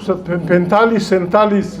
45-47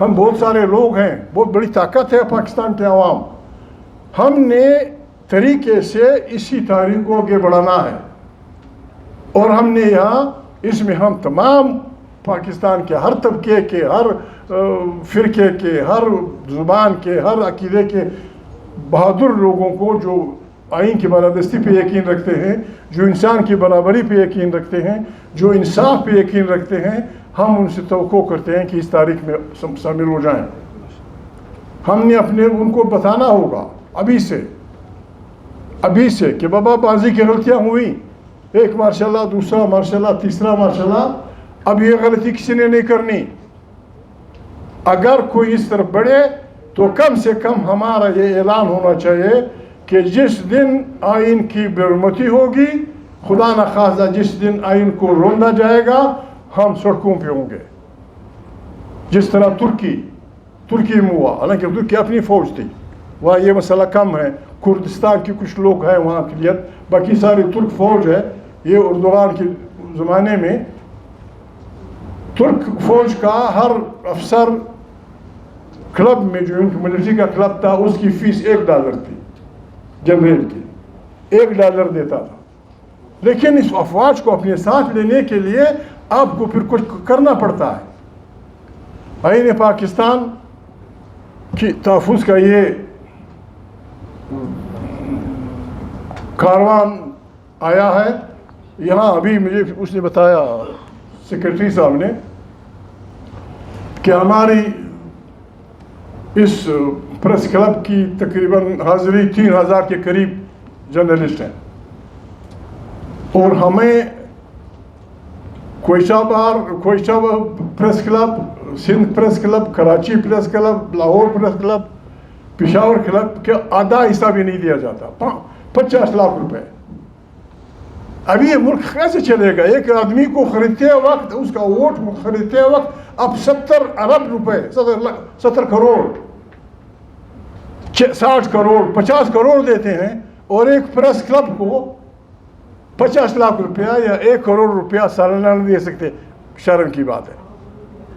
ہم بہت سارے لوگ ہیں, بہت بڑی طاقت ہے پاکستان کے عوام. ہم نے طریقے سے اسی تاریخ کو آگے بڑھانا ہے, اور ہم نے یہاں اس میں ہم تمام پاکستان کے ہر طبقے کے, ہر فرقے کے, ہر زبان کے, ہر عقیدے کے بہادر لوگوں کو جو آئین کی بالادستی پہ یقین رکھتے ہیں, جو انسان کی برابری پہ یقین رکھتے ہیں, جو انصاف پہ یقین رکھتے ہیں, ہم ان سے توقع کرتے ہیں کہ اس تاریخ میں شامل ہو جائیں. ہم نے ان کو بتانا ہوگا ابھی سے کہ بابا بازی کی غلطیاں ہوئیں, ایک ماشاءاللہ, دوسرا ماشاءاللہ, تیسرا ماشاءاللہ, اب یہ غلطی کسی نے نہیں کرنی. اگر کوئی اس طرف بڑھے تو کم سے کم ہمارا یہ اعلان ہونا چاہیے کہ جس دن آئین کی بے حرمتی ہوگی, خدا نخواستہ جس دن آئین کو روندا جائے گا, ہم سڑکوں پہ ہوں گے. جس طرح ترکی میں ہوا, حالانکہ ترکی اپنی فوج تھی, وہاں یہ مسئلہ کم ہے. کردستان کی کچھ لوگ ہیں وہاں اقلیت, باقی ساری ترک فوج ہے. یہ اردوغان کے زمانے میں ترک فوج کا ہر افسر کلب میں, جو ان ملٹری کا کلب تھا, اس کی فیس $1 تھی, جنرل کی $1 دیتا تھا. لیکن اس افواج کو اپنے ساتھ لینے کے لیے آپ کو پھر کچھ کرنا پڑتا ہے. آئین پاکستان کی تحفظ کا یہ کاروان آیا ہے یہاں. ابھی مجھے اس نے بتایا, سیکرٹری صاحب نے, کہ ہماری اس پریس کلب کی تقریباً حاضری 3000 کے قریب جرنلسٹ ہیں, اور ہمیں Quetta press club, Sindh press club, Karachi press club, Lahore press club, Peshawar club کے آدھا حصہ بھی نہیں دیا جاتا. 50 لاکھ روپے. ابھی یہ ملک کیسے چلے گا؟ ایک آدمی کو خریدتے وقت, اس کا ووٹ خریدتے وقت اب 70 ارب روپے, 70 کروڑ, 60 کروڑ, 50 کروڑ دیتے ہیں, اور ایک پریس کلب کو 50 لاکھ روپیہ یا 1 کروڑ روپیہ سالانہ نہیں دے سکتے. شرم کی بات ہے,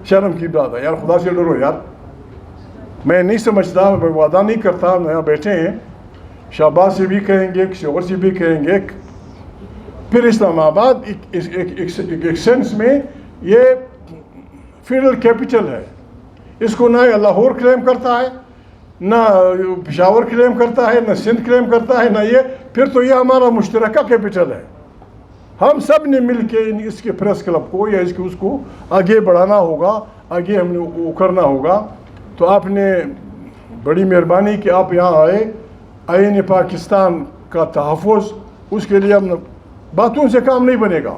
شرم کی بات ہے یار. خدا سے ڈرو یار. میں نہیں سمجھتا, میں وعدہ نہیں کرتا. یہاں بیٹھے ہیں, شہباز سے بھی کہیں گے, کسی اور سے بھی کہیں گے. پھر اسلام آباد ایک سینس میں یہ فیڈرل کیپٹل ہے. اس کو نہ لاہور کلیم کرتا ہے, نہ پشاور کلیم کرتا ہے, نہ سندھ کلیم کرتا ہے, نہ یہ. پھر تو یہ ہمارا مشترکہ کیپٹل ہے. ہم سب نے مل کے اس کے پریس کلب کو یا اس کو آگے بڑھانا ہوگا, آگے ہم نے وہ کرنا ہوگا. تو آپ نے بڑی مہربانی کہ آپ یہاں آئے. آئین پاکستان کا تحفظ, اس کے لیے ہم باتوں سے کام نہیں بنے گا,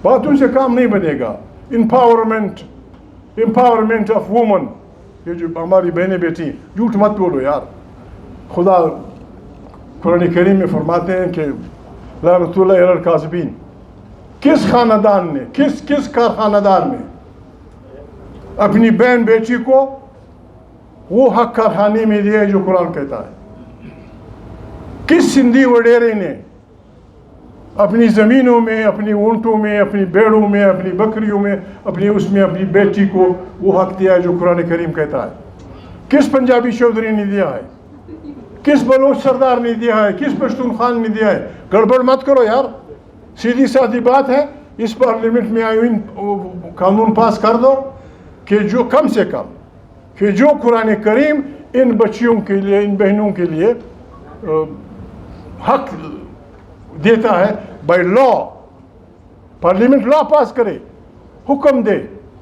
باتوں سے کام نہیں بنے گا. امپاورمنٹ آف وومن, یہ جو ہماری بہنیں بیٹی, جھوٹ مت بولو یار. خدا قرآن کریم میں فرماتے ہیں کہ لعنت اللہ علی الکاذبین. کس خاندان نے, کس خاندار نے اپنی بہن بیٹی کو وہ حق کارخانے میں دیا ہے جو قرآن کہتا ہے؟ کس سندھی وڈیرے نے اپنی زمینوں میں, اپنی اونٹوں میں, اپنی بیڑوں میں, اپنی بکریوں میں, اپنی بیٹی کو وہ حق دیا ہے جو قرآن کریم کہتا ہے؟ کس پنجابی چودھری نے دیا ہے؟ کس بلوچ سردار نے دیا ہے؟ کس پشتون خان نے دیا ہے؟ گڑبڑ مت کرو یار. سیدھی سادھی بات ہے, اس پارلیمنٹ میں آئین قانون پاس کر دو کہ جو کم سے کم کہ جو قرآن کریم ان بچیوں کے لیے, ان بہنوں کے لیے حق دیتا ہے بائی لا. پارلیمنٹ لا پاس کرے, حکم دے,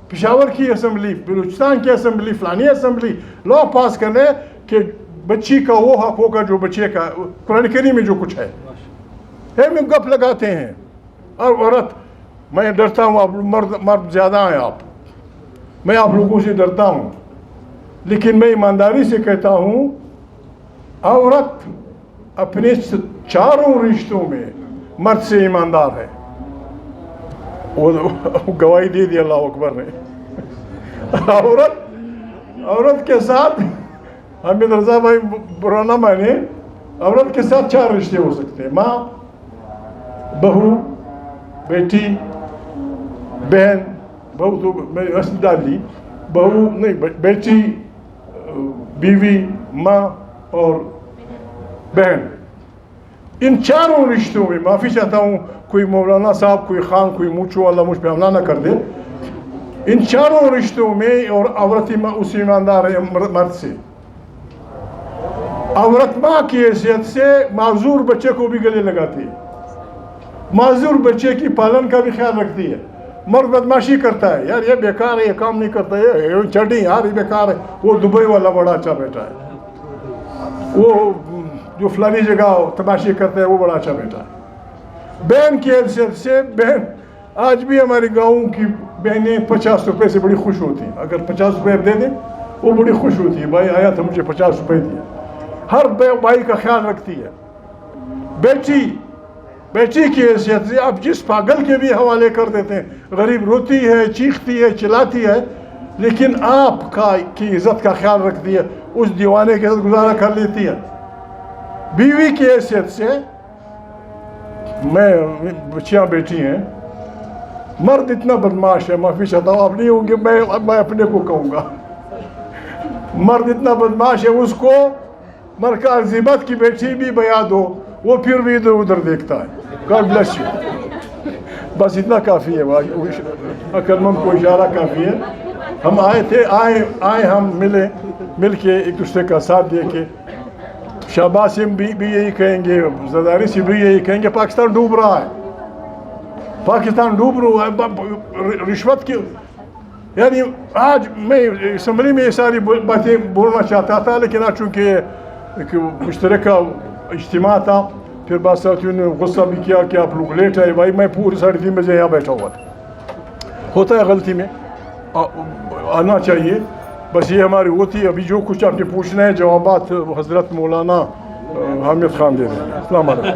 پشاور کی اسمبلی, بلوچستان کی اسمبلی, فلانی اسمبلی لا پاس کرے کہ بچی کا وہ حق ہوگا جو بچے کا قرآن کریم میں جو کچھ ہے. میں گپ لگاتے ہیں اور عورت, میں ڈرتا ہوں, آپ مرد زیادہ ہیں آپ, میں آپ لوگوں سے ڈرتا ہوں, لیکن میں ایمانداری سے کہتا ہوں عورت اپنے چاروں رشتوں میں مرد سے ایماندار ہے. وہ گواہی دے دی اللہ اکبر نے. عورت کے ساتھ, حامد رضا بھائی برا نہ مانے, عورت کے ساتھ 4 رشتے ہو سکتے ہیں: ماں, بہو, بیٹی, بہن. بہو تو میں اصل ڈال لی, بہو نہیں بیٹی بیوی ماں اور بہن، ان چاروں رشتوں میں معافی چاہتا ہوں کوئی مولانا صاحب کوئی خان کوئی مونچھو والا مجھ پہ حملہ نہ کر دے، ان چاروں رشتوں میں اور عورت اس ایماندار ہے مرد سے، عورت ماں کی حیثیت سے معذور بچے کو بھی گلے لگاتی ہے، معذور بچے کی پالن کا بھی خیال رکھتی ہے۔ مرد بدماشی کرتا ہے، یار یہ بیکار ہے، یہ کام نہیں کرتا ہے، چڑھی یار یہ بیکار ہے، وہ دبئی والا بڑا اچھا بیٹا ہے، وہ جو فلانی جگہ تماشی کرتا ہے وہ بڑا اچھا بیٹا ہے۔ بہن کی حیثیت سے بہن، آج بھی ہمارے گاؤں کی بہنیں 50 روپے سے بڑی خوش ہوتی ہیں، اگر 50 روپے دے دیں وہ بڑی خوش ہوتی ہے، بھائی آیا تھا مجھے 50 روپے دیا، ہر بھائی کا خیال رکھتی ہے۔ بیٹی کی حیثیت سے آپ جس پاگل کے بھی حوالے کر دیتے ہیں، غریب روتی ہے چیختی ہے چلاتی ہے لیکن آپ کی عزت کا خیال رکھتی ہے، اس دیوانے کے ساتھ گزارا کر لیتی ہے۔ بیوی کی حیثیت سے میں بچیاں بیٹی ہیں، مرد اتنا بدماش ہے، معافی چاہتا ہوں آپ نہیں ہوں گے، میں اپنے کو کہوں گا، مرد اتنا بدماش ہے، اس کو مرکز زیبت کی بیٹی بھی بیاں دو وہ پھر بھی ادھر ادھر دیکھتا ہے۔ گاڈ بلیس یو، بس اتنا کافی ہے، اکرمم کو اشارہ کافی ہے۔ ہم آئے تھے، آئے ہم مل کے ایک دوسرے کا ساتھ دے کے، شہباز سے بھی یہی کہیں گے، زرداری سے بھی یہی کہیں گے، پاکستان ڈوب رہا ہے، پاکستان ڈوب رہا ہے رشوت کی، یعنی آج میں اسمبلی میں یہ ساری باتیں بولنا چاہتا تھا لیکن آج چونکہ مشترکہ اجتماع تھا، پھر بات ساتھیوں نے غصہ بھی کیا کہ آپ لوگ لیٹ آئے، بھائی میں پوری 3:30 بجے یہاں بیٹھا ہوا تھا، ہوتا ہے غلطی میں آنا چاہیے، بس یہ ہماری ہوتی ہے۔ ابھی جو کچھ آپ نے پوچھنا ہے جوابات حضرت مولانا حامد خان دے دیں۔ السلام علیکم۔